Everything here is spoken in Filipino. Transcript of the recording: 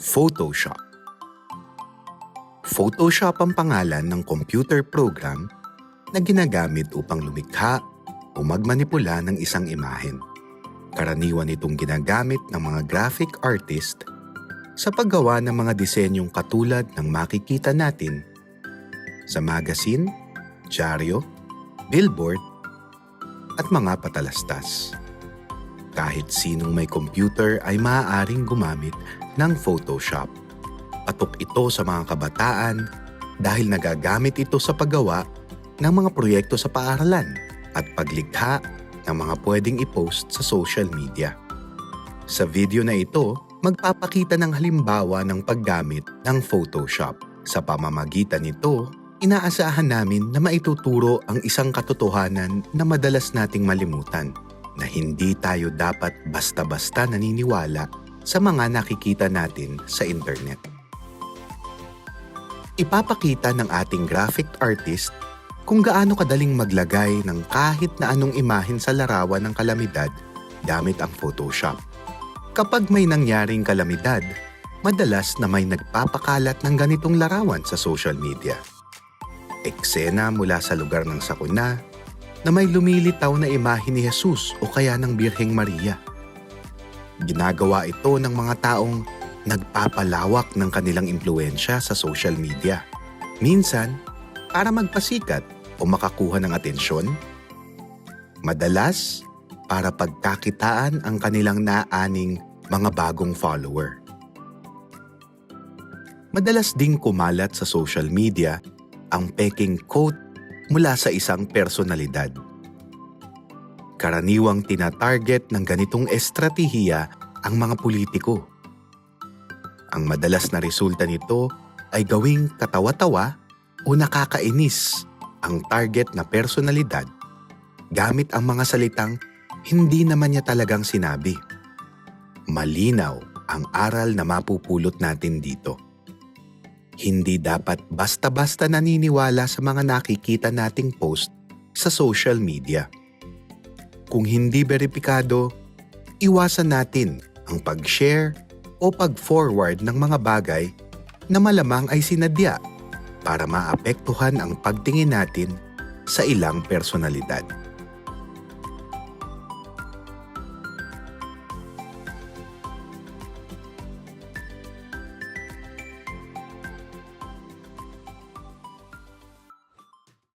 Photoshop. Photoshop ang pangalan ng computer program na ginagamit upang lumikha o magmanipula ng isang imahen. Karaniwan itong ginagamit ng mga graphic artist sa paggawa ng mga disenyong katulad ng makikita natin sa magazine, dyaryo, billboard, at mga patalastas. Kahit sinong may computer ay maaaring gumamit ng Photoshop. Patok ito sa mga kabataan dahil nagagamit ito sa paggawa ng mga proyekto sa paaralan at paglikha ng mga pwedeng i-post sa social media. Sa video na ito, magpapakita ng halimbawa ng paggamit ng Photoshop. Sa pamamagitan nito, inaasahan namin na maituturo ang isang katotohanan na madalas nating malimutan, na hindi tayo dapat basta-basta naniniwala sa mga nakikita natin sa internet. Ipapakita ng ating graphic artist kung gaano kadaling maglagay ng kahit na anong imahen sa larawan ng kalamidad gamit ang Photoshop. Kapag may nangyaring kalamidad, madalas na may nagpapakalat ng ganitong larawan sa social media. Eksena mula sa lugar ng sakuna na may lumilitaw na imahe ni Jesus o kaya ng Birheng Maria. Ginagawa ito ng mga taong nagpapalawak ng kanilang impluwensya sa social media. Minsan, para magpasikat o makakuha ng atensyon. Madalas, para pagkakitaan ang kanilang naaning mga bagong follower. Madalas ding kumalat sa social media ang peking quote mula sa isang personalidad. Karaniwang tinatarget ng ganitong estratehiya ang mga politiko. Ang madalas na resulta nito ay gawing katawa-tawa o nakakainis ang target na personalidad gamit ang mga salitang hindi naman niya talagang sinabi. Malinaw ang aral na mapupulot natin dito. Hindi dapat basta-basta naniniwala sa mga nakikita nating post sa social media. Kung hindi beripikado, iwasan natin ang pag-share o pag-forward ng mga bagay na malamang ay sinadya para maapektuhan ang pagtingin natin sa ilang personalidad.